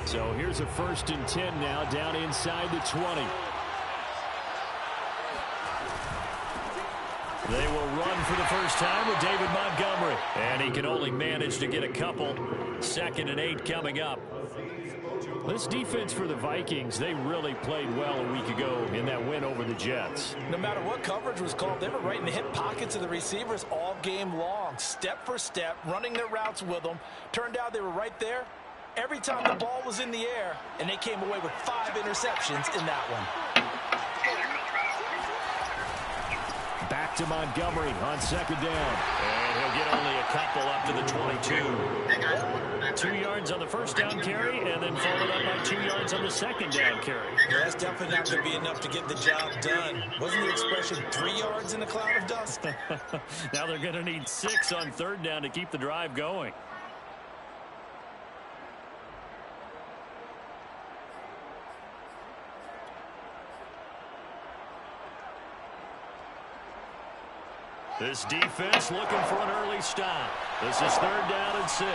So here's a 1st and 10 now, down inside the 20. They will run for the first time with David Montgomery. And he can only manage to get a couple. 2nd and 8 coming up. This defense for the Vikings, they really played well a week ago in that win over the Jets. No matter what coverage was called, they were right in the hip pockets of the receivers all game long. Step for step, running their routes with them. Turned out they were right there every time the ball was in the air, and they came away with 5 interceptions in that one. Back to Montgomery on 2nd down. And he'll get only a couple up to the 22. 2 yards on the 1st down carry, and then followed up by 2 yards on the 2nd down carry. Yeah, that's definitely not going to be enough to get the job done. Wasn't the expression 3 yards in a cloud of dust? Now they're going to need 6 on 3rd down to keep the drive going. This defense looking for an early stop. This is 3rd down and 6.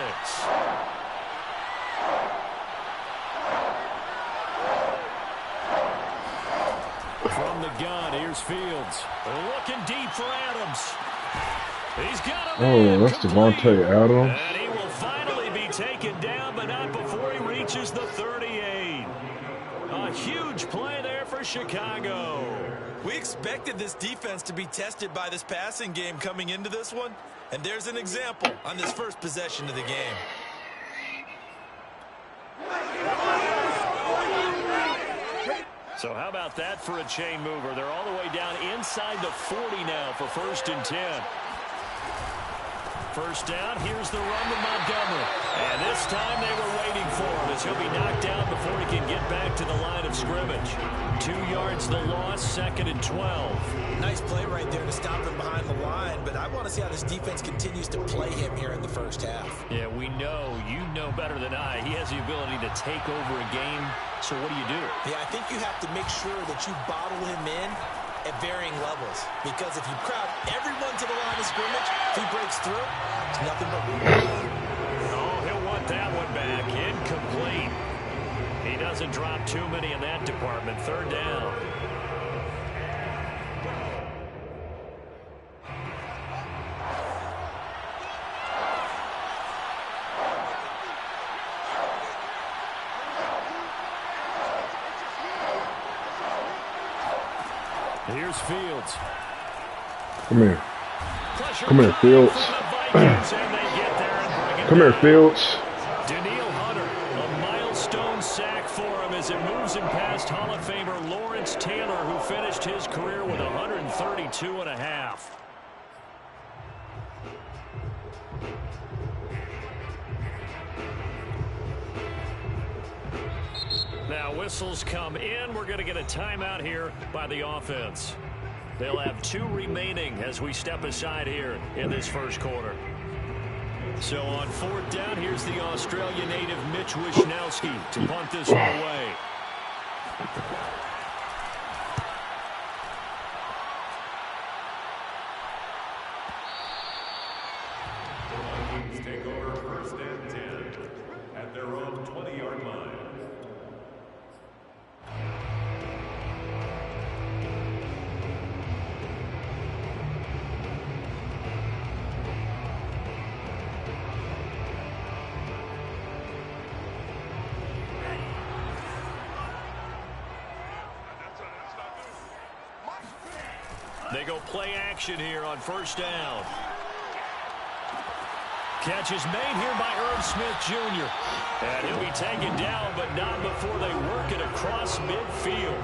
From the gun, here's Fields. Looking deep for Adams. He's got him. Oh, that's Devontae Adams. And he will finally be taken down, but not before he reaches the 38. A huge play there for Chicago. We expected this defense to be tested by this passing game coming into this one, and there's an example on this first possession of the game. So how about that for a chain mover? They're all the way down inside the 40 now for 1st and 10. 1st down, here's the run with Montgomery. And this time they were waiting for him as he'll be knocked down before he can get back to the line of scrimmage. 2 yards the loss, 2nd and 12. Nice play right there to stop him behind the line, but I want to see how this defense continues to play him here in the 1st half. Yeah, we know, you know better than I, he has the ability to take over a game. So what do? Yeah, I think you have to make sure that you bottle him in at varying levels, because if you crowd everyone to the line of scrimmage, if he breaks through, it's nothing but oh, he'll want that one back. Incomplete. He doesn't drop too many in that department. 3rd down. Here's Fields. Come here. Come here, Fields. Come here, Fields. Danielle Hunter, a milestone sack for him as it moves him past Hall of Famer Lawrence Taylor, who finished his career with 132 and a half. Now whistles come in. We're going to get a timeout here by the offense. They'll have 2 remaining as we step aside here in this 1st quarter. So on 4th down, here's the Australian native Mitch Wishnowsky to punt this one away. Take over 1st and 10 at their own 20-yard line. They go play action here on 1st down. Catch is made here by Irv Smith Jr. And he'll be taken down, but not before they work it across midfield.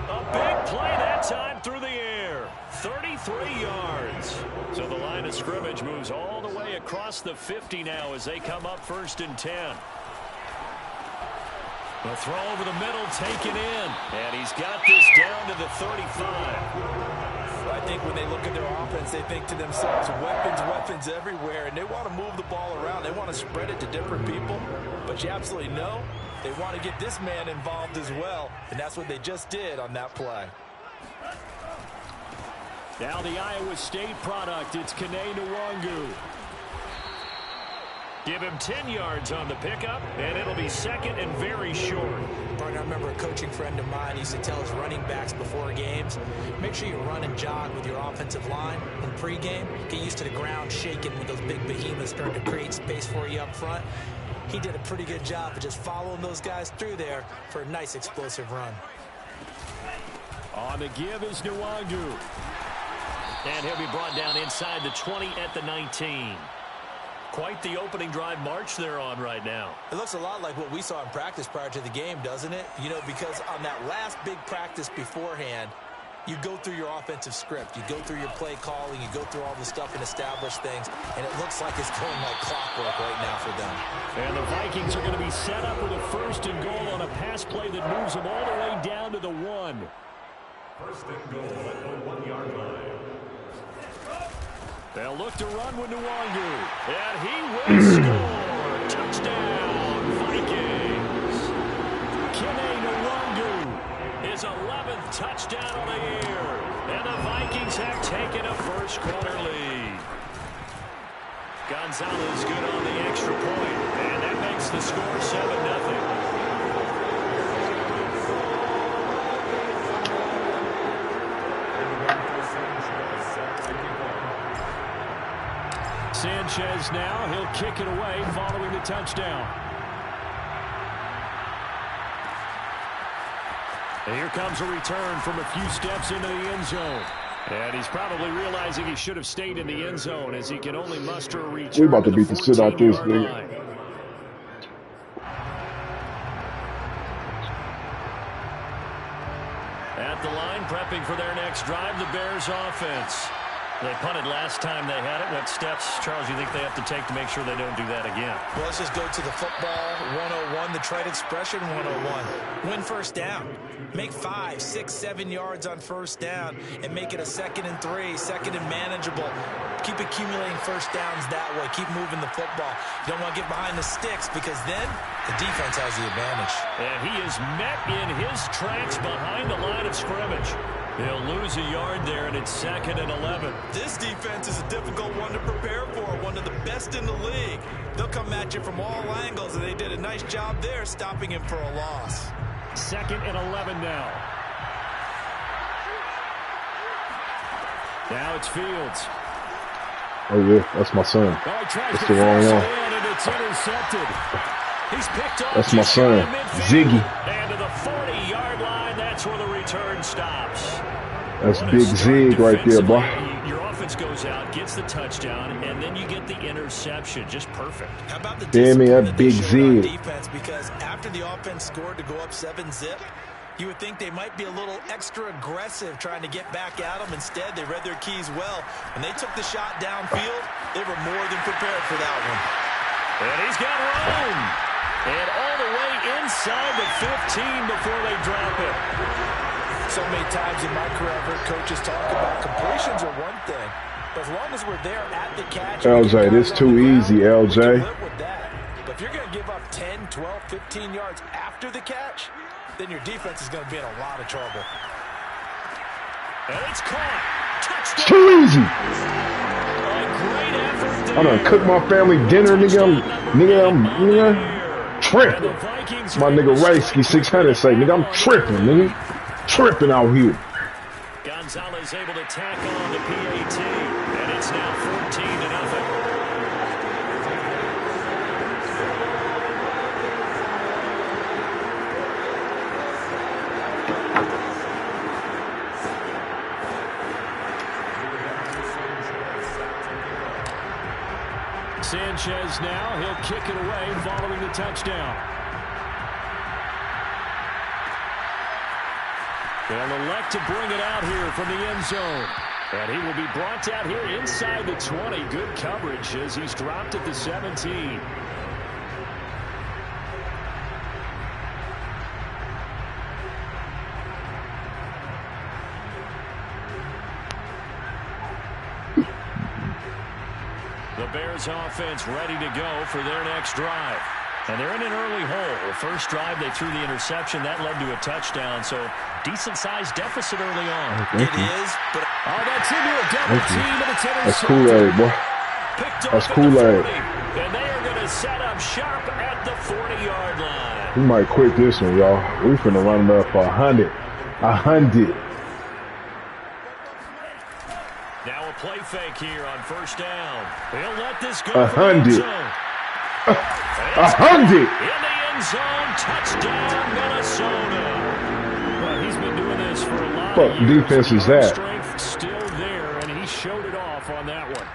A big play that time through the air. 33 yards. So the line of scrimmage moves all the way across the 50 now as they come up 1st and 10. The throw over the middle taken in. And he's got this down to the 35. I think when they look at their offense, they think to themselves, weapons everywhere, and they want to move the ball around. They want to spread it to different people, but you absolutely know they want to get this man involved as well, and that's what they just did on that play. Now the Iowa State product, it's Kene Nwangu. Give him 10 yards on the pickup, and it'll be second and very short. Partner, I remember a coaching friend of mine used to tell his running backs before games, make sure you run and jog with your offensive line in pregame. Get used to the ground shaking when those big behemoths start to create space for you up front. He did a pretty good job of just following those guys through there for a nice explosive run. On the give is Nwangu. And he'll be brought down inside the 20 at the 19. Quite the opening drive march they're on right now. It looks a lot like what we saw in practice prior to the game, doesn't it? You know, because on that last big practice beforehand, you go through your offensive script. You go through your play calling. You go through all the stuff and establish things. And it looks like it's going like clockwork right now for them. And the Vikings are going to be set up with a first and goal on a pass play that moves them all the way down to the 1. First and goal at the 1-yard line. They'll look to run with Nwangu. And he will score. Touchdown, Vikings. Kene Nwangu, his 11th touchdown of the year. And the Vikings have taken a first quarter lead. Gonzalez good on the extra point. And that makes the score 7-0. Sanchez now, he'll kick it away following the touchdown. And here comes a return from a few steps into the end zone. And he's probably realizing he should have stayed in the end zone as he can only muster a return. We about to beat the shit out this nigga. At the line, prepping for their next drive, the Bears offense. They punted last time they had it. What steps, Charles, you think they have to take to make sure they don't do that again? Well, let's just go to the football 101, the trade expression 101. Win first down. Make 5, 6, 7 yards on first down and make it a 2nd and 3, second and manageable. Keep accumulating first downs that way. Keep moving the football. You don't want to get behind the sticks because then the defense has the advantage. And he is met in his tracks behind the line of scrimmage. He'll lose a yard there, and it's 2nd and 11. This defense is a difficult one to prepare for, one of the best in the league. They'll come at you from all angles, and they did a nice job there stopping him for a loss. 2nd and 11 now. Now it's Fields. Oh, yeah, that's my son. That's the wrong one. And it's intercepted. He's picked off. That's my son, Ziggy. And to the 40-yard line, that's where the return stops. That's Big Zig right there, boy. Your offense goes out, gets the touchdown, and then you get the interception. Just perfect. How about the damn me, that Big Zig Zig. Defense, because after the offense scored to go up 7-zip, you would think they might be a little extra aggressive trying to get back at them. Instead, they read their keys well. When they took the shot downfield, they were more than prepared for that one. And he's got room. And all the way inside the 15 before they drop it. So many times in my career, I've heard coaches talk about completions are one thing. But as long as we're there at the catch. LJ, this too easy, LJ. But if you're going to give up 10, 12, 15 yards after the catch, then your defense is going to be in a lot of trouble. And it's caught. Touchdown. It's too easy. A great effort there. I done cooked my family dinner, nigga. I'm tripping. My nigga Ricey 600 say, nigga, I'm tripping, nigga. Tripping out here. Gonzalez able to tack on the PAT, and it's now 14-0. Sanchez now, he'll kick it away following the touchdown. They'll elect to bring it out here from the end zone. And he will be brought out here inside the 20. Good coverage as he's dropped at the 17. The Bears offense ready to go for their next drive. And they're in an early hole. The first drive, they threw the interception. That led to a touchdown. So, decent-sized deficit early on. It is, but... Oh, that's into a double team, and it's intercepted. That's Kool-Aid, boy. That's Kool-Aid. And they are going to to set up shop at the 40-yard line. We might quit this one, y'all. We finna run it up for 100. 100. Now a play fake here on first down. He'll let this go. 100. 100. In the end zone, touchdown, Minnesota. Well, he's been doing this for a lot What of years. defense is that? Strength still there, and he showed it off on that one.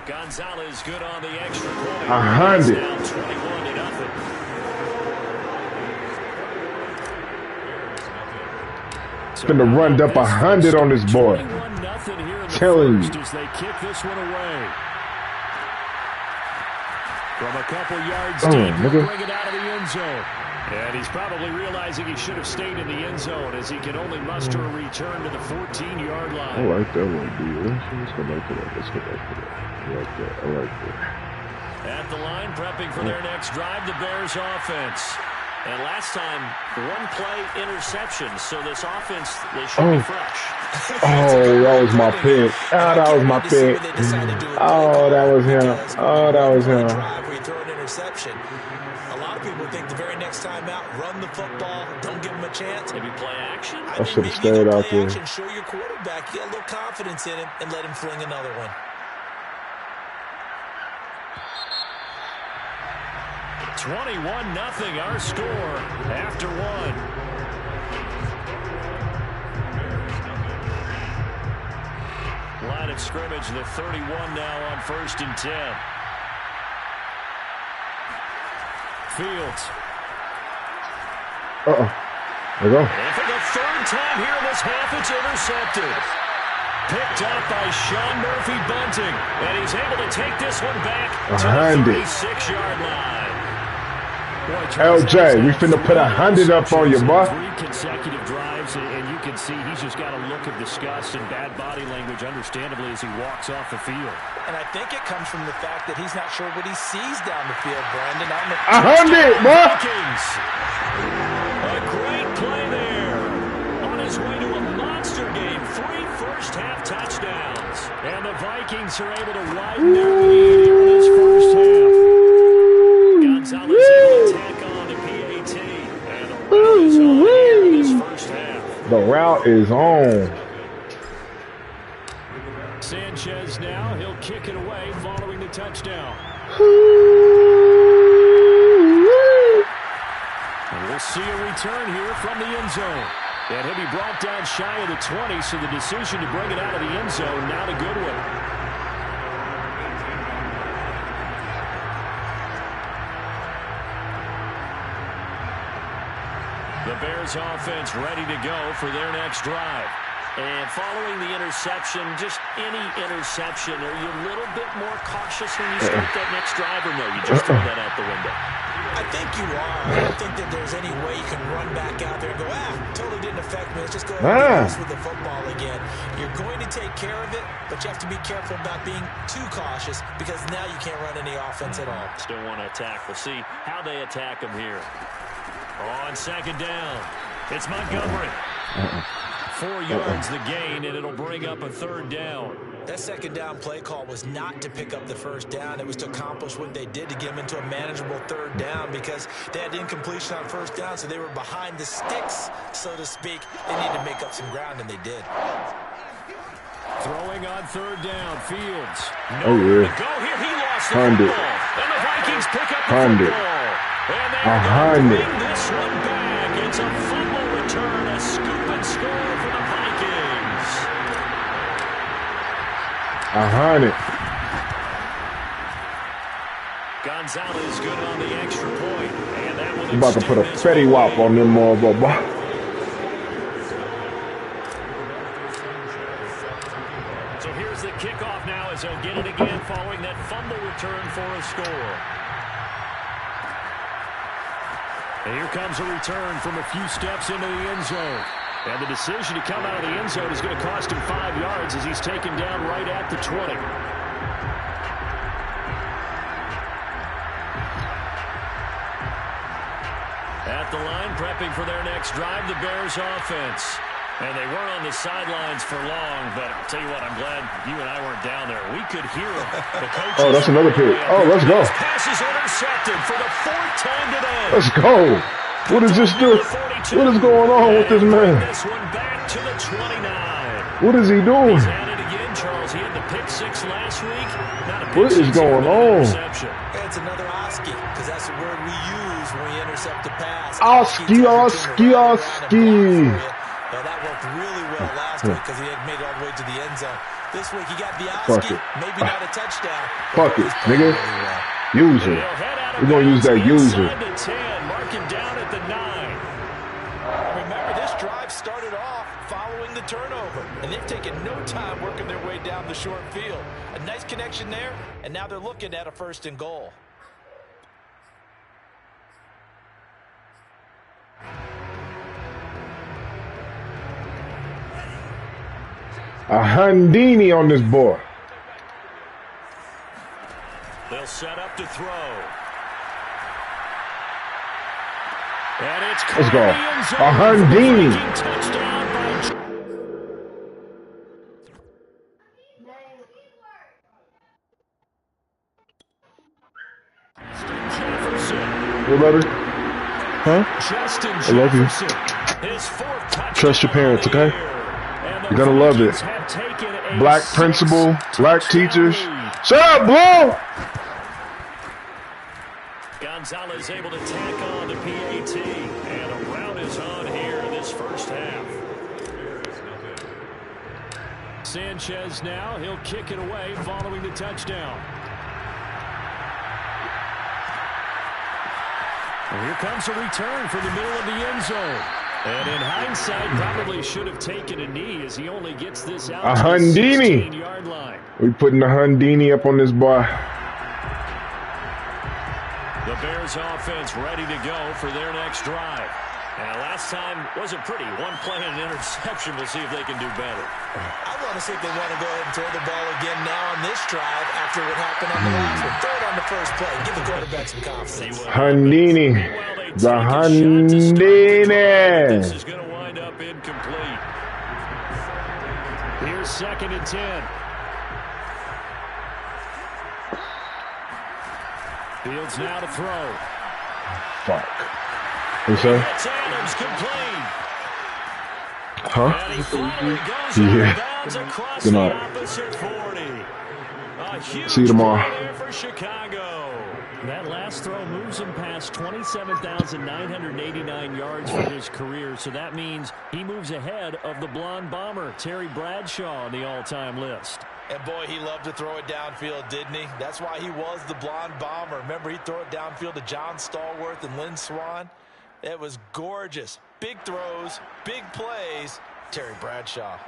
Gonzalez good on the extra point. 100. Down 21-0. Finna run up 100 on this boy. 21-0 here in the Telling first you. as they kick this one away. From a couple yards Oh, deep, nigga. he'll bring it out of the end zone. And he's probably realizing he should have stayed in the end zone as he can only muster a return to the 14-yard I line. like that one, dude. Let's go back to that. Let's go back to that. I like that. I like that. At the line, prepping for their next drive, the Bears offense. And last time, one play interception, so this offense, they should be fresh. Oh, that was my pick. Oh, that was my pick. Oh, that was him. Oh, that was him. Where you throw an interception. A lot of people think the very next time out, run the football, don't give him a chance. Maybe play action? I I think should have maybe stayed you can out play there. action, show your quarterback, get a little confidence in him, and let him fling another one. 21-0 our score after one. Line of scrimmage, the 31 now on 1st and 10. Fields. There you go. And for the third time here in this half, it's intercepted. Picked up by Sean Murphy Bunting. And he's able to take this one back to the 36-yard line. LJ, we finna put 100 up on you, boy. 3 consecutive drives, and you can see he's just got a look of disgust and bad body language, understandably, as he walks off the field. And I think it comes from the fact that he's not sure what he sees down the field, Brandon. 100, boy. Vikings. A great play there. On his way to a monster game. 3 first-half touchdowns. And the Vikings are able to widen their lead here in this first half. Gonzalez able to tack on to PAT. And the route is on here in this first half. The route is on. Sanchez now, he'll kick it away following the touchdown. And we'll see a return here from the end zone. And he'll be brought down shy of the 20, so the decision to bring it out of the end zone, not a good one. The Bears offense ready to go for their next drive. And following the interception, just any interception, are you a little bit more cautious when you start that next drive, or no, you just throw that out the window? I think you are. I don't think that there's any way you can run back out there and go, totally didn't affect me. Let's just go ahead and with the football again. You're going to take care of it, but you have to be careful about being too cautious because now you can't run any offense at all. Still want to attack. We'll see how they attack him here. On second down, it's Montgomery. 4 yards the gain, and it'll bring up a third down. That second down play call was not to pick up the first down. It was to accomplish what they did to get them into a manageable third down because they had incompletion on first down, so they were behind the sticks, so to speak. They needed to make up some ground, and they did. Throwing on third down, Fields. Oh, yeah. Go here. He lost the 100. football. And the Vikings pick up the 100. football. And they 100. bring this one back. It's a fumble return, a scoop and score for the Vikings. 100. Gonzalez good on the extra point. And that will You about to put a extend this Fetty one. Wap on them motherfucker. So here's the kickoff now as they'll get it again following that fumble return for a score. And here comes a return from a few steps into the end zone. And the decision to come out of the end zone is going to cost him 5 yards as he's taken down right at the 20. At the line, prepping for their next drive, the Bears offense. And they weren't on the sidelines for long, but I'll tell you what, I'm glad you and I weren't down there. We could hear them. Oh, that's another pick. Oh, let's go. This pass is intercepted for the 4th time today. Let's go. What does this do? What is going on with this man? This one back to the 29. What is he doing? He's at it again, Charles. He had the pick 6 last week. Not a pick What is six, going but an on? interception. It's another Oski, because that's the word we use when we intercept a pass. Oski. But that worked really well last week because he had made it all the way to the end zone. This week he got the Fuck Oski, it. maybe not a touchdown. Fuck it, nigga. User. We're going to use that user. Inside the 10, marking down at the 9. Remember, this drive started off following the turnover, and they've taken no time working their way down the short field. A nice connection there, and now they're looking at a 1st and goal. A Hundini on this boy. They'll set up to throw. And it's Let's go. A Hundini. Touchdown by Jefferson. What, baby? Huh? Justin I love you. Jefferson. His 4th touchdown. Trust your parents, of the okay? year. And the You're gonna love it. Vikings have taken a Black 6 principal, black touchdown teachers. lead. Shut up, bro! Gonzalez able to tack on the PAT, and a rout is on here in this 1st half. Sanchez now, he'll kick it away following the touchdown. And here comes a return from the middle of the end zone. And in hindsight, probably should have taken a knee as he only gets this out A to the Hundini. 16-yard line. We putting the Hundini up on this boy. The Bears offense ready to go for their next drive. And last time wasn't pretty. One play and an interception. We'll see if they can do better. I want to see if they want to go ahead and throw the ball again now on this drive after what happened on the last one. Throw it on the first play. Give the quarterback some confidence. Hundini. The Hundini. This is going to wind up incomplete. Here's 2nd and 10. Fields now to throw. Fuck. What's that? It's Adams complete. Huh? And he finally goes Yeah. out of bounds across Good the night. opposite 40. A huge See you tomorrow. play there for Chicago. That last throw moves him past 27,989 yards for his career, so that means he moves ahead of the blonde bomber, Terry Bradshaw, on the all-time list. And boy, he loved to throw it downfield, didn't he? That's why he was the blonde bomber. Remember, he'd throw it downfield to John Stallworth and Lynn Swann. It was gorgeous. Big throws, big plays. Terry Bradshaw.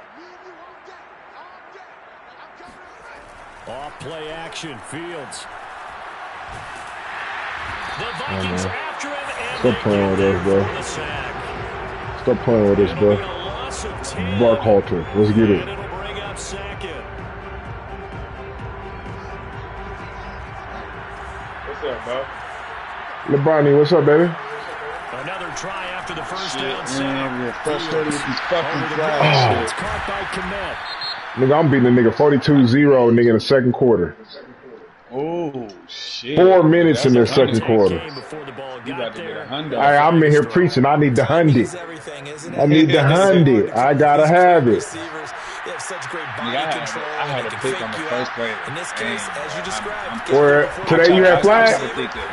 Off play action, Fields. The Vikings after him, and Stop playing with us, bro. the sack. Stop playing with us, bro. It'll be a loss of 10. Buckhalter. Let's get And it. it'll bring up 2nd. What's up, bro? LeBron, what's up, baby? Another try after the first Shit, down sack. man, we're frustrated with these fucking Over the flags. middle. It's caught by Kmet. Nigga, I'm beating a nigga 42-0, nigga, in the 2nd quarter. Oh, shit. 4 minutes in the That's a 2nd quarter. Game before the ball You got about to get there. a hundo. I'm in here preaching. I need the Hundi. Everything, isn't it? I need the Hundi. I gotta have it. Receivers, they have such great body Nigga, control. I had they a can pick fake on the you first out. play. In this case, Damn, as you bro, described, Or today you had flag? penalty flag had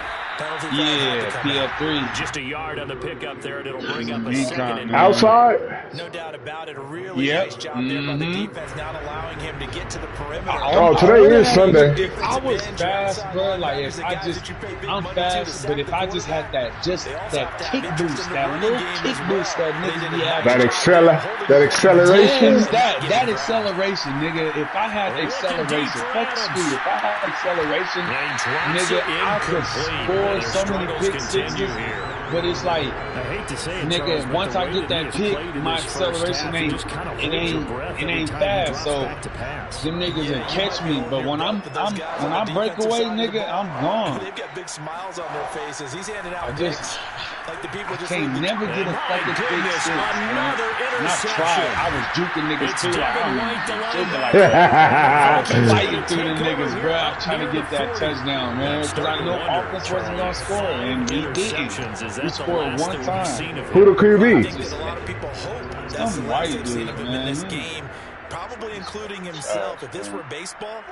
Yeah, to come out. PL3. Just a yard on the pickup there, and it'll bring up a Big 2nd time. and Outside? No doubt about it. A really Yep. nice job there by the defense, not allowing him to get to the perimeter. Oh, today is Sunday. I was fast, bro. Like if I just, I'm fast, but if I just had that kick boost, that little kick boost that niggas be having. That acceleration? Yes, that acceleration, nigga. If I had acceleration, fuck speed. If I had acceleration, nigga, I could score so many big sixes. But it's like, I hate to say it, nigga, Charles, but once the I way get he that has pick, played in my this first acceleration half, you just kind of hold your breath every ain't time he fast. drops So back to pass. them niggas will catch me, but when I break away, nigga, I'm gone. They've got big smiles on their faces. He's handing out I just Like the people just can't never get a fucking big six. Another interception. I was juking niggas It's too. Devin White, the linebacker. I was fighting through the niggas, bro. I'm trying to get that touchdown, man. Because I know offense wasn't going to score, and we didn't. We scored one time. Who the QB? I think a lot of people hope that's the Some last white they've seen dude, of him in man. this game, probably including himself. If this were baseball,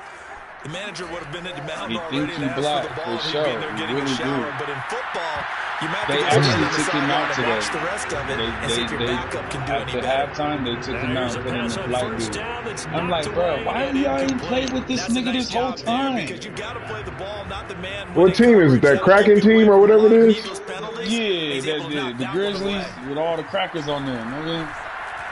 the manager would have been at the mound He already think and he asked black, for the ball, for and he'd sure. be in there He getting really a shower. do. But in football, you might They have to actually go to the took him sideline out and today. watch the rest of it and see if your backup can do any After better. halftime, they took him out and put in the black dude. I'm like, knocked bro, away why and y'all ain't incomplete. played with this That's a nigga nice this whole job there, time? because you've got to play the ball, not the man. What team is it? That Kraken team or whatever it is? Yeah, the Grizzlies with all the crackers on there, nigga.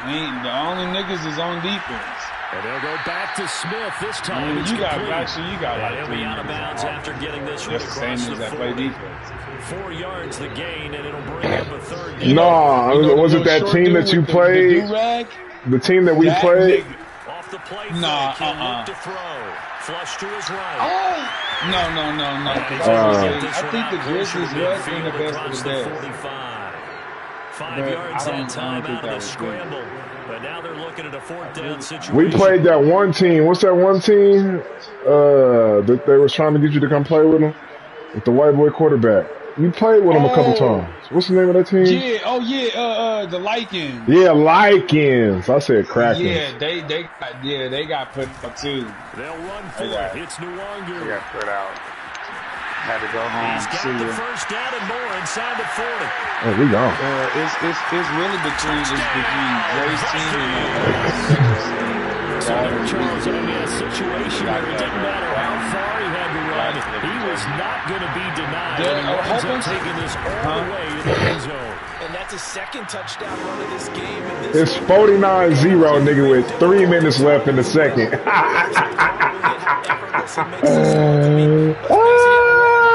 Ain't the only niggas is on defense. And they'll go back to Smith this I time. mean, It's you got complete. actually you got And like he'll three be out of niggas bounds on after getting this one That's the same across the niggas that play 40. defense. 4 yards the gain, and it'll bring up a third down. No, was it that team that you played? The team that we played? Off the play Nah, fake, he'll look to throw. Flush to his right. Oh no. I think the Grizzlies was in the best of the best. 45. 5 But yards I that don't time think out that of the was good. scramble. But now they're looking at a 4th down situation. We played that one team. What's that one team? That they was trying to get you to come play with them? With the white boy quarterback. You played with him a couple times. What's the name of that team? Yeah, the Lycans. Yeah, Lycans. I said Kraken. Yeah, they got put up too. They'll run for it. It's Nwangu. They got put out. Had to go home. He's got the first down and more inside the 40. Oh, we gone. It's really between Dre's team and So Charles in a situation where it didn't matter how far he had to run, he was not going to be denied. And he winds up taking this all the way to the end zone. And that's a second touchdown run of this game. It's 49-0, nigga, with 3 minutes left in the second.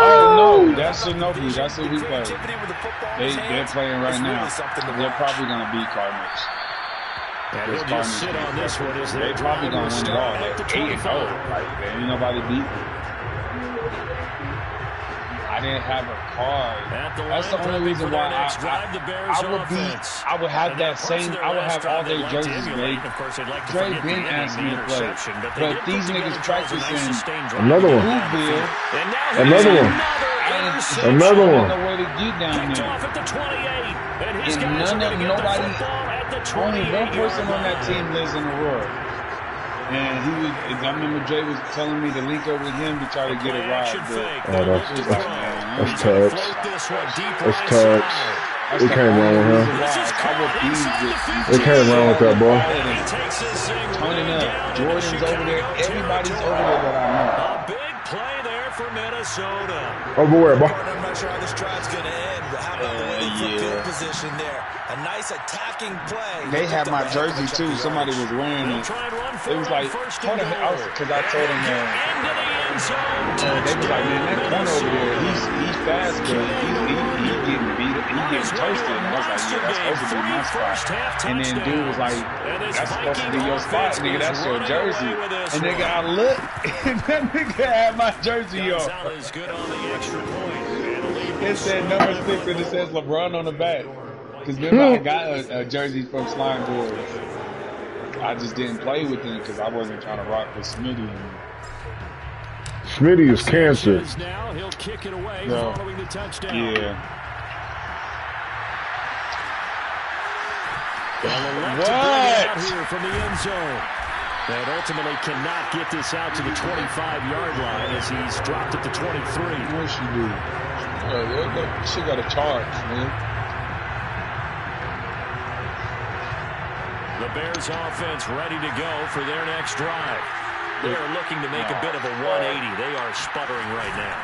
Oh no, that's Shinobi. That's who we play. They're playing right now. They're probably gonna beat Cardinals. And he'll just sit on this one as they probably gonna win it all. Like 8-0. Like ain't nobody beat them. I didn't have a card. That's the only reason why I would have that same. I would have all their jerseys made. Dre been asked me to play, but these niggas practicing. Another one. Another one. Another one. No way to get down there. And nobody. Only one person on that team lives in Aurora. And I remember Jay was telling me to link up with him to try to get a ride. Oh, that's Tubbs. That's Tubbs. It came wrong with him. It came wrong with that boy. Turning up. Jordan's over there. Everybody's over there that I know. A big play there for Minnesota. Over where, boy? I'm not sure how this drive's going to end, but how about the winning field position there? A nice attacking play. They had my jersey too. Somebody was wearing it. It was like, hold on, because I told them that. They was like, man, that corner over there, he's fast, but he getting beat up, he getting toasted. And I was like, yeah, that's supposed to be my spot. And then dude was like, that's supposed to be your spot, nigga. That's your jersey. And nigga, I looked, and that nigga had my jersey on. It said number 6, and it says LeBron on the back. Because remember, I got a jersey from Slime Boys. I just didn't play with them because I wasn't trying to rock with Smitty. Smitty is cancer. Now he'll kick it away following the touchdown. Yeah. What? Here from the end zone. And ultimately cannot get this out to the 25-yard line as he's dropped at the 23. What she do? She got a charge, man. The Bears offense ready to go for their next drive. They are looking to make a bit of a 180. They are sputtering right now.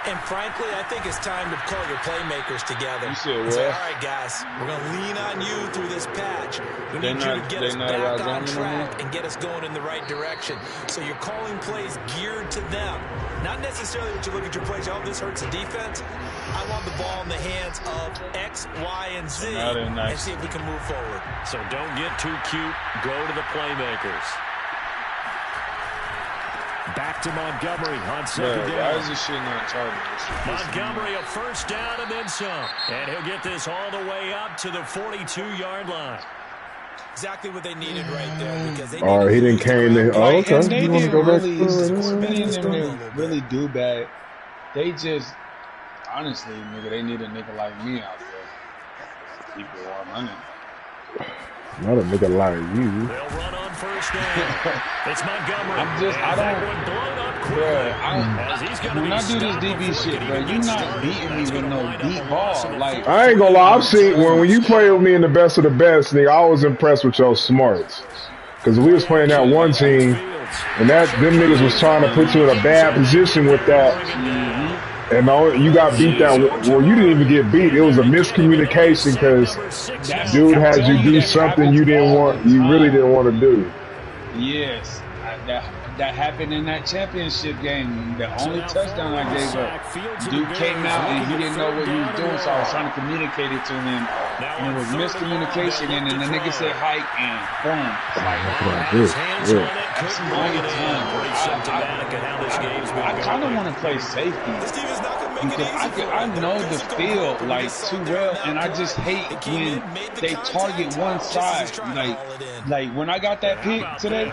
And frankly, I think it's time to call your playmakers together. You said and what? say, all right, guys, we're going to lean on you through this patch. We need you to get us back on track and get us going in the right direction. So you're calling plays geared to them. Not necessarily what you look at your plays, oh, this hurts the defense. I want the ball in the hands of X, Y, and Z and see if we can move forward. So don't get too cute. Go to the playmakers. Back to Montgomery on second down. Why is this shit not targeted? Montgomery a first down and then some. And he'll get this all the way up to the 42-yard line. Exactly what they needed right there. Because they he didn't came in. Oh, okay. And they You want to didn't go back? really do bad. They just, honestly, nigga, they need a nigga like me out there. People are running. Not a nigga like you. They'll run on first down. It's Montgomery. I don't, when I do this DB shit, bro, you not beating me with no deep ball. Like, I ain't gonna lie, I've seen when you play with me in the best of the best, nigga, I was impressed with your smarts. Cause we was playing that one team, and them niggas was trying to put you in a bad position with that. And you got beat that. Well, you didn't even get beat. It was a miscommunication because dude had you do something you really didn't want to do. Yes, that happened in that championship game. The only touchdown I gave up, dude came out and he didn't know what he was doing, so I was trying to communicate it to him. And it was miscommunication, and then the nigga said hike, and boom. I kind of want to play safety because I know the field like too well, and I just hate when they target one side. Like when I got that pick today,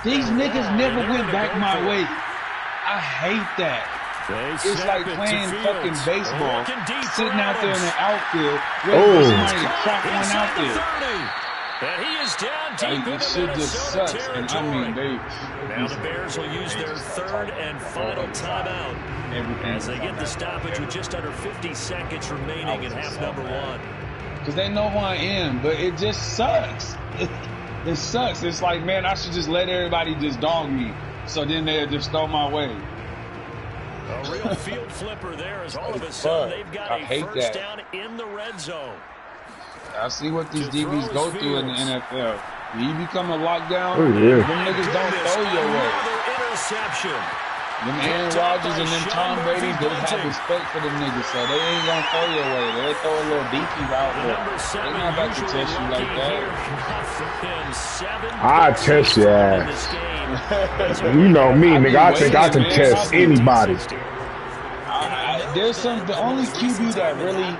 these niggas never went back my way. I hate that. It's like playing fucking baseball, sitting out there in the outfield, waiting for somebody to crack one out there. And he is down deep. This shit just sucks. And I mean, now the Bears will use their third and final timeout as they get the stoppage with just under 50 seconds remaining in half number one. Because they know who I am, but it just sucks. It sucks. It's like, man, I should just let everybody just dog me, so then they'll just throw my way. A real field flipper there as all of a sudden they've got a first down in the red zone. I see what these DBs go through in the NFL. When you become a lockdown, them niggas don't throw your way. Interception. Them Aaron Rodgers and them Tom Brady, they have respect for them niggas, so they ain't gonna throw your way. They'll throw a little beefy route, but they're not about to test you like that. I test your ass. You know me, nigga. I think I can test anybody. There's the only QB that really.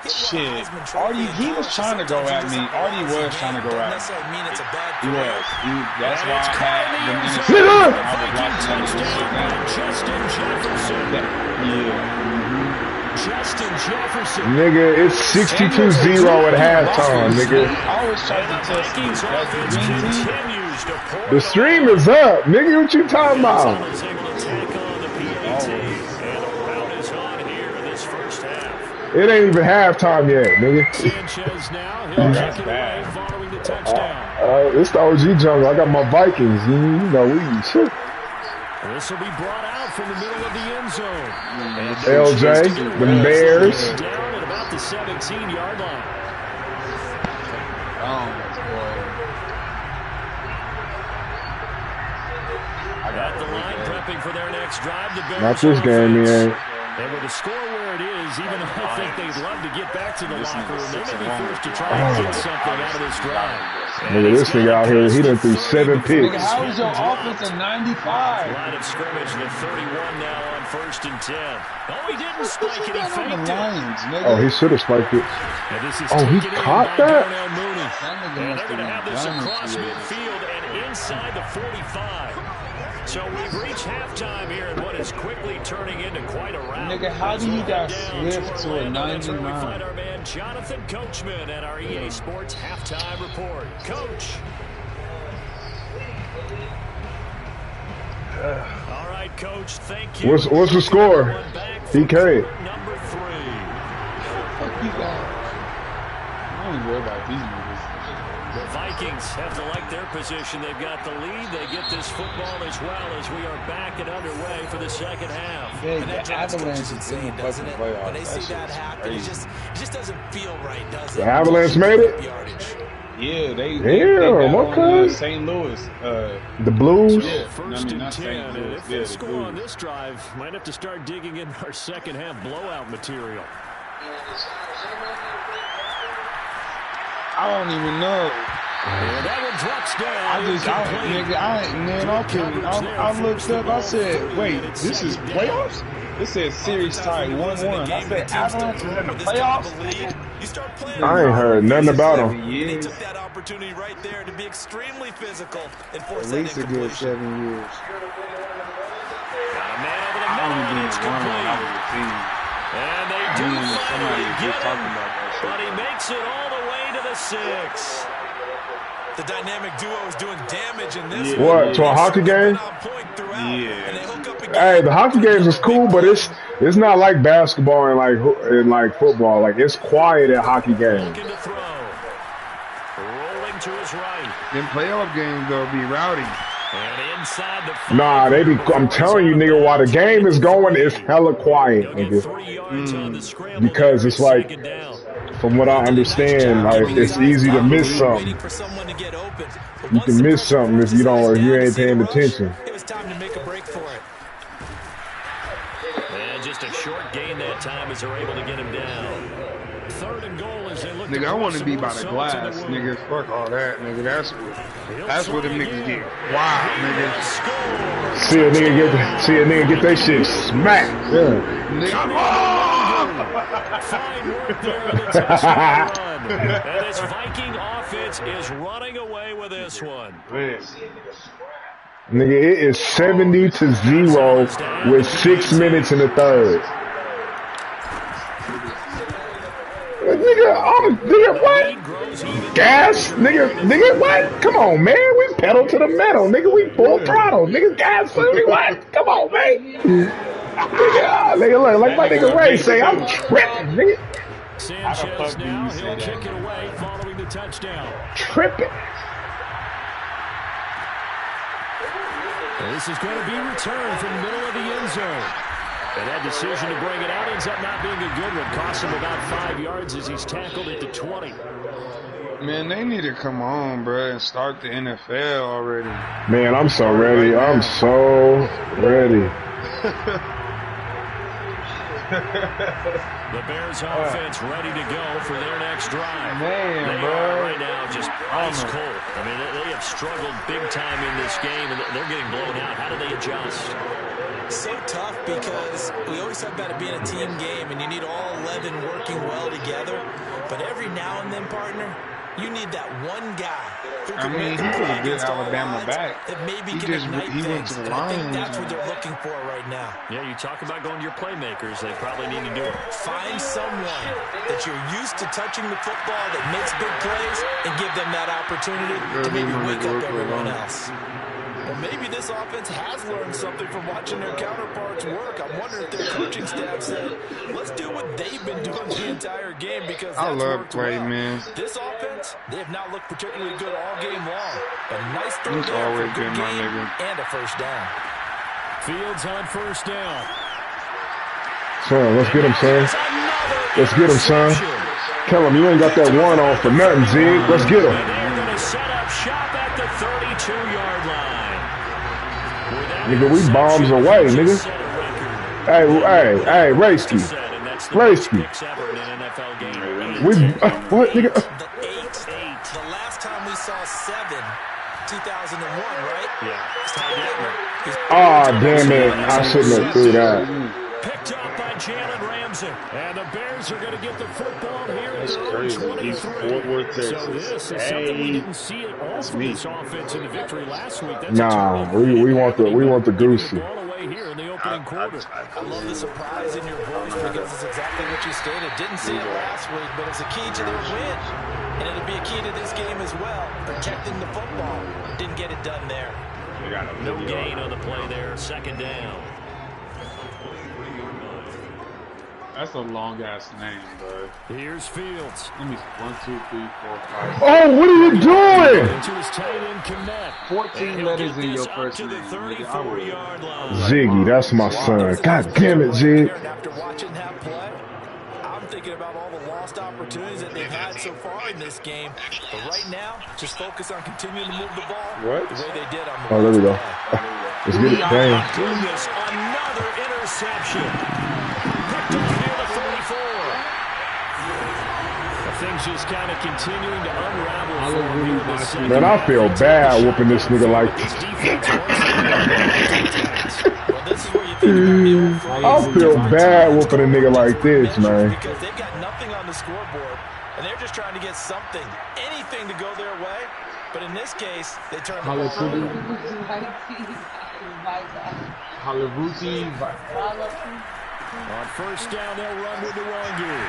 Shit, Artie, he was trying to go at me. Artie was trying to go at me. He was. That's why I had them in the season. I was watching Justin Jefferson. Nigga, it's 62-0 at halftime, nigga. I always tried to test the stream is up, nigga. What you talking about? It ain't even halftime yet, nigga. That's bad. It's the OG jungle. I got my Vikings. You know, we shit. This will be brought out from the middle of the end zone. LJ, the Bears. Down at about the 17-yard line. I got the line prepping for their next drive. The Bears not this game, man. And with the score where it is, even though I think they'd love to get back to the locker room, they may be forced to try and get something out of this drive. Look at this nigga out here. He done threw 7 picks. How is your offense at 95? Line of scrimmage, the 31 now on 1st and 10. Oh, he didn't spike it. He faked it. Oh, he should have spiked it. Oh, he caught that? And they're going to have this across midfield and inside the 45. So we've reached halftime here in what is quickly turning into quite a rout. Nigga, how do you got Swift to a 99? We find our man Jonathan Coachman at our EA Sports halftime report. Coach. All right, Coach. Thank you. What's the score? DK. Number 3. Fuck you guys. I don't worry about these niggas. The Vikings have to like their position. They've got the lead. They get this football as well as we are back and underway for the second half. Yeah, the Avalanche is insane, doesn't it? When they see that happen, it just doesn't feel right, does it? The Avalanche made it? Yeah, they okay. St. Louis. The Blues? Yeah, first and 10. And if they score on this drive, might have to start digging in our second half blowout material. I don't even know. I looked up. I said, wait, this is playoffs? It said series tied 1-1. I said, Avalanche is in the playoffs? I ain't heard nothing about him. He took that opportunity right there to be extremely physical and force at least a good 7 years. I don't even it's complete. And they do finally get him, but he makes it all the way to the 6. The dynamic duo is doing damage in this one. What, to a hockey game? Yeah. Hey, the hockey games is cool, but it's not like basketball and like football. Like, it's quiet at hockey games. Rolling to his right. Them playoff games though be rowdy. And inside the nah, they be. I'm telling you, nigga, while the game is going, it's hella quiet, nigga. Because it's like, from what I understand, like it's easy to miss something. You can miss something if you ain't paying attention. It was time to make a break for it. And just a short gain that time as they're able to get him down. 3rd and goal as they look. Nigga, I want to be by the glass, nigga. Fuck all that, nigga. That's what the niggas get. Wow, nigga. See a nigga get that shit smacked. Yeah. Nigga, fine work there on the touchdown run. And this Viking offense is running away with this one. Nigga, it is 70-0 with 6 minutes in the 3rd. Nigga, what? Gas? Nigga, what? Come on, man. We pedal to the metal. Nigga, we full throttle. Nigga, gas, what? Come on, man. Nigga, look, like my nigga Ray say, I'm tripping, nigga. Sanchez now, he'll kick it away following the touchdown. Tripping. This is going to be returned from the middle of the end zone. And that decision to bring it out ends up not being a good one. Costs him about 5 yards as he's tackled at the 20. Man, they need to come on, bro, and start the NFL already. Man, I'm so ready. I'm so ready. The Bears offense ready to go for their next drive. Man, they bro. are right now just ice cold. I mean, they have struggled big time in this game, and they're getting blown out. How do they adjust? So tough because we always talk about it being a team game, and you need all 11 working well together. But every now and then, partner, you need that one guy who can he was a good Alabama back. That maybe he went to the Lions. I think that's what they're looking for right now. Yeah, you talk about going to your playmakers. They probably need to do it. Find someone that you're used to touching the football that makes big plays and give them that opportunity to maybe wake up everyone else. Well, maybe this offense has learned something from watching their counterparts work. I'm wondering if their coaching staff said, let's do what they've been doing the entire game because that's I love play, well. man. This offense, they have not looked particularly good all game long. A nice throw He's there always for a good good, my game nigga. and a first down. Fields on first down. Son, let's get him, son. Let's get him, son. Tell him you ain't got that one on for nothing, Zig. Let's get him. And they're going to set up shop at the 32-yard line. Nigga, we bombs away, nigga. Hey, Raysky. What, nigga? The last time we saw 7, 2001, right? Yeah. Oh, damn it. I shouldn't have threw that. Picked up by Jalen Ramsey. And the Bears are going to get the football here. That's crazy. He's Fort Worth, Texas. So this is something we didn't see at all from this offense in the victory last week. That's nah, we want the goosey. Here in the opening quarter. I love the surprise in your voice because it's exactly what you stated. Didn't see it last week, but it's a key to their win. And it'll be a key to this game as well. Protecting the football. Didn't get it done there. No gain on the play there. Second down. That's a long-ass name, bro. Here's Fields. Let me 1, 2, 3, 4, 5. Oh, what are you doing? To his tight end connect. 14 letters in your first name. Ziggy, that's my son. God damn it, Zig. After watching that play, I'm thinking about all the lost opportunities that they've had so far in this game. But right now, just focus on continuing to move the ball What? the way they did on the Oh, there we go. Let's get it. Damn. Another interception. Picked off near the 34. The things just kind of continuing to unravel for him in the second. Man, I feel bad whooping this nigga like this. I feel bad whooping a nigga like this, man. Because they've got nothing on the scoreboard, and they're just trying to get something, anything to go their way. But in this case, they turn the ball over. On first down, they'll run with Nwangu.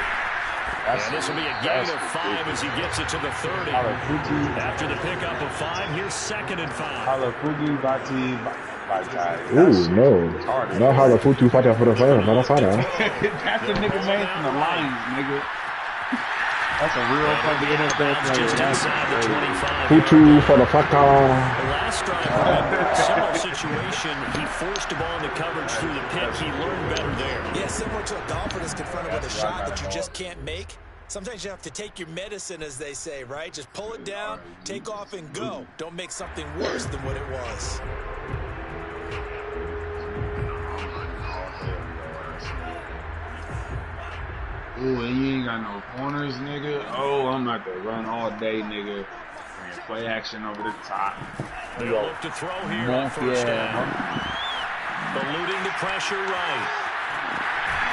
And this will be a gain of 5 as he gets it to the 30. After the pickup of 5, here's 2nd and 5. Ooh, no. Not Halafutu Fata for the fire. Not a fire. That's a nigga made from the Lions, nigga. That's a real fucking NFL player. Just inside the 25. Futu for the Fata. Last drive, similar situation. He forced a ball into coverage through the pick. He learned better there. Yeah, similar to a golfer that's confronted with a shot that you just can't make. Sometimes you have to take your medicine, as they say, right? Just pull it down, take off, and go. Don't make something worse than what it was. Ooh, and you ain't got no corners, nigga. Oh, I'm about to run all day, nigga. And play action over the top. They look to throw here on first down. Eluding the pressure right.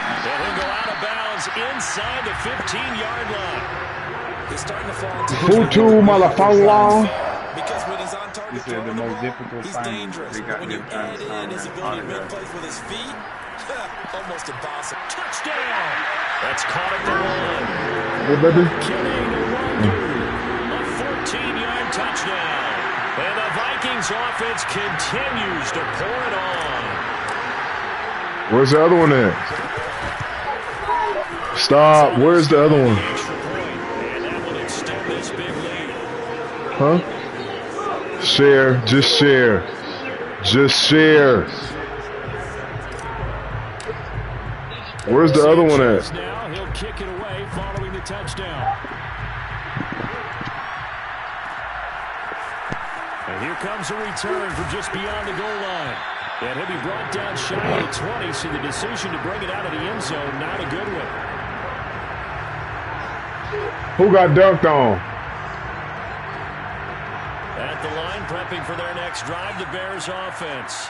And he'll go out of bounds inside the 15-yard line. He's starting to fall into Futu Malafangwa. because when he's on target, He said the most difficult he's signing dangerous. they got When you them add in his ability to make autograph. plays with his feet, almost impossible. Touchdown! That's caught at the line. Hey, baby. Kenny Nwangu, a 14-yard touchdown. And the Vikings offense continues to pour it on. Where's the other one at? Stop. Where's the other one? Extra point, and that will extend this big lead. Huh? Share. Just share. Just share. Where's the other one at? Now he'll kick it away following the touchdown. And here comes a return from just beyond the goal line. And he'll be brought down shy of the 20, so the decision to bring it out of the end zone, not a good one. Who got dunked on? At the line, prepping for their next drive, the Bears offense.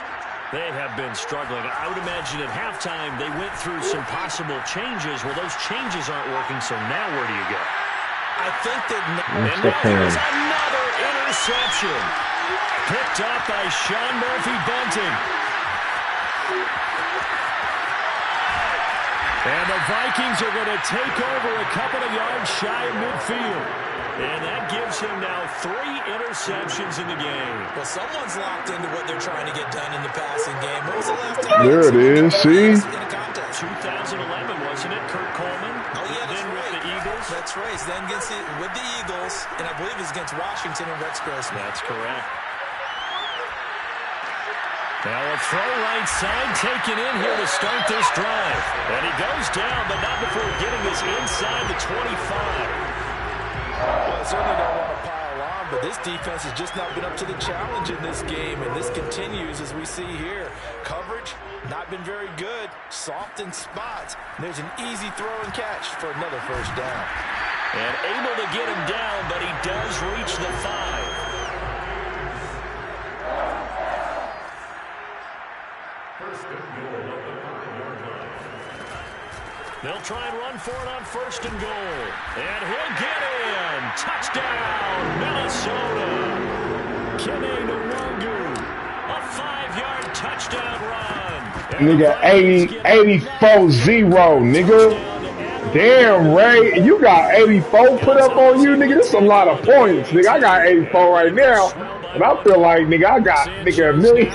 They have been struggling. I would imagine at halftime they went through some possible changes. Well, those changes aren't working, so now where do you go? I think that... And now there's another interception. Picked up by Sean Murphy-Bunting. And the Vikings are going to take over a couple of yards shy of midfield. And that gives him now 3 interceptions in the game. Well, someone's locked into what they're trying to get done in the passing game. When was the last time? There it is. See? In a contest? 2011, wasn't it? Kurt Coleman. Oh, yeah, that's then right. with the Eagles. That's right. Then with the Eagles, and I believe it's against Washington and Rex Grossman. That's correct. Now a throw right side taken in here to start this drive. And he goes down, but not before getting us inside the 25. Well, I certainly don't want to pile on, but this defense has just not been up to the challenge in this game, and this continues as we see here. Coverage, not been very good, soft in spots. There's an easy throw and catch for another first down. And able to get him down, but he does reach the 5. They'll try and run for it on first and goal. And he'll get in. Touchdown, Minnesota. Kenny Nwangu. A 5-yard touchdown run. Nigga, 84-0, nigga. Damn, Ray. You got 84 put up on you, nigga. This is a lot of points, nigga. I got 84 right now. And I feel like, nigga, I got, nigga, a million.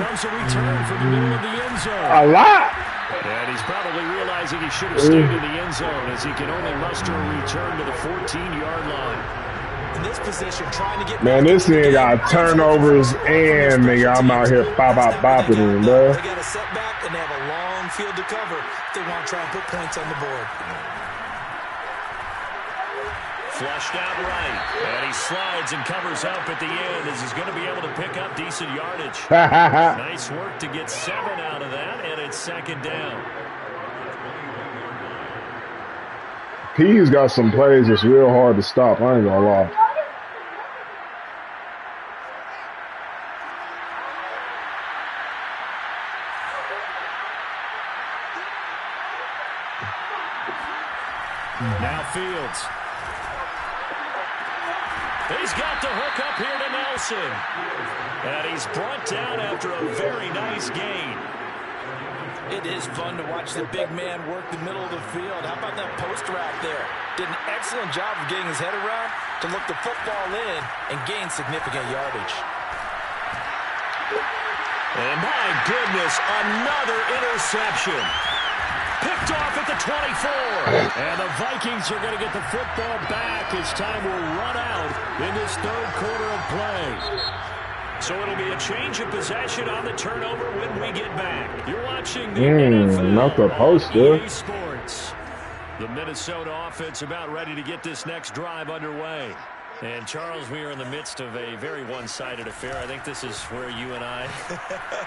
Comes a return from the middle of the end zone. A lot. And he's probably realizing he should have stayed in the end zone as he can only muster a return to the 14-yard line. In this position, trying to get... Man, this nigga got turnovers and, nigga, I'm out here bopping him, bro. They got a setback and they have a long field to cover if they want to try and put points on the board. Flushed out right. And he slides and covers up at the end as he's going to be able to pick up decent yardage. Nice work to get 7 out of that, and it's 2nd down. He's got some plays that's real hard to stop. I ain't gonna lie. Now Fields. He's got the hook up here to Nelson. And he's brought down after a very nice gain. It is fun to watch the big man work the middle of the field. How about that post route there? Did an excellent job of getting his head around to look the football in and gain significant yardage. And my goodness, another interception. Picked off at the 24. And the Vikings are going to get the football back as time will run out in this 3rd quarter of play. So it'll be a change of possession on the turnover when we get back. You're watching the NFL not the poster. EA Sports. The Minnesota offense about ready to get this next drive underway. And, Charles, we are in the midst of a very one-sided affair. I think this is where you and I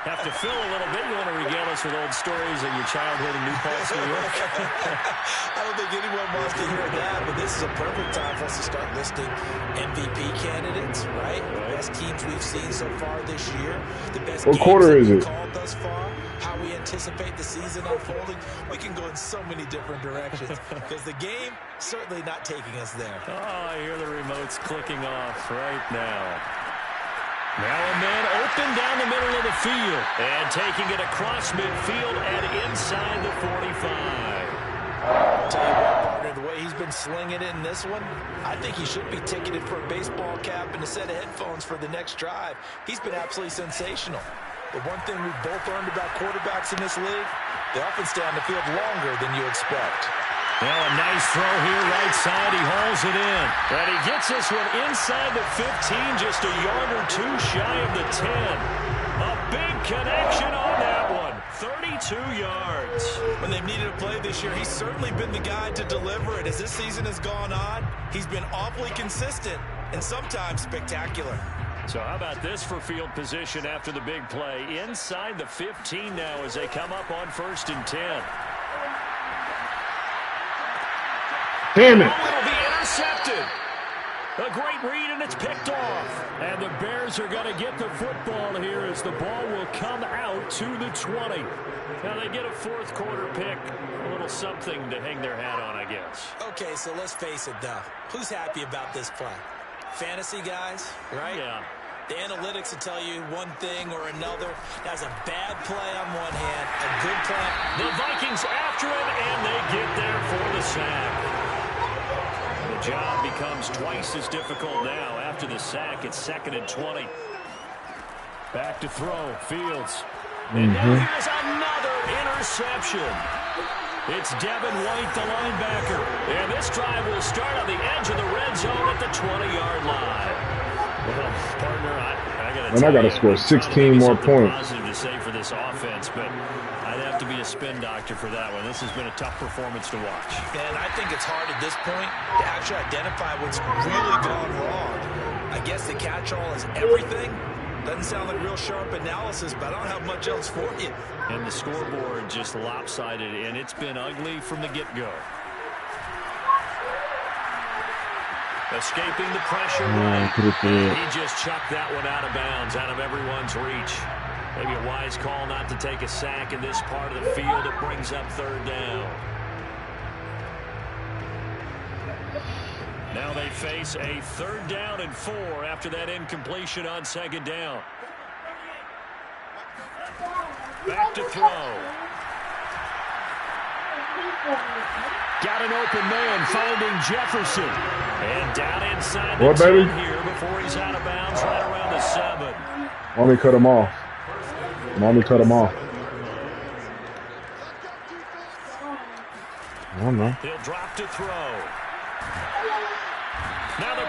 have to fill a little bit. You want to regale us with old stories of your childhood in New Paltz, New York? I don't think anyone wants to hear that, but this is a perfect time for us to start listing MVP candidates, right? The best teams we've seen so far this year. The best what games quarter is that we've it? called thus far. How we anticipate the season unfolding. We can go in so many different directions because the game certainly not taking us there. Oh, I hear the remotes clicking off right now. Now a man open down the middle of the field and taking it across midfield and inside the 45. I'll tell you what, partner, the way he's been slinging it in this one, I think he should be ticketed for a baseball cap and a set of headphones for the next drive. He's been absolutely sensational. The one thing we've both learned about quarterbacks in this league, they often stay on the field longer than you expect. Well, a nice throw here right side. He hauls it in. And he gets this one inside the 15, just a yard or two shy of the 10. A big connection on that one. 32 yards. When they've needed a play this year, he's certainly been the guy to deliver it. As this season has gone on, he's been awfully consistent and sometimes spectacular. So how about this for field position after the big play? Inside the 15 now as they come up on 1st and 10. Damn it. Oh, it'll be intercepted. A great read, and it's picked off. And the Bears are going to get the football here as the ball will come out to the 20. Now they get a 4th quarter pick. A little something to hang their hat on, I guess. Okay, so let's face it, though. Who's happy about this play? Fantasy guys, right? Yeah. The analytics will tell you one thing or another. That's a bad play on one hand, a good play. The Vikings after him, and they get there for the sack. The job becomes twice as difficult now. After the sack, it's 2nd and 20. Back to throw, Fields. And now here's another interception. It's Devin White, the linebacker. And this drive will start on the edge of the red zone at the 20-yard line. Well, partner, I got to score 16 more points. Positive to say for this offense, but I'd have to be a spin doctor for that one. This has been a tough performance to watch. And I think it's hard at this point to actually identify what's really gone wrong. I guess the catch-all is everything. Doesn't sound like real sharp analysis, but I don't have much else for you. And the scoreboard just lopsided, and it's been ugly from the get-go. Escaping the pressure. He just chucked that one out of bounds, out of everyone's reach. Maybe a wise call not to take a sack in this part of the field. It brings up 3rd down. Now they face a 3rd down and 4 after that incompletion on 2nd down. Back to throw. Got an open man finding Jefferson. And down inside the 10 here before he's out of bounds right around the 7. Mommy cut him off. Mommy cut him off. I don't know. He'll drop to throw. Now the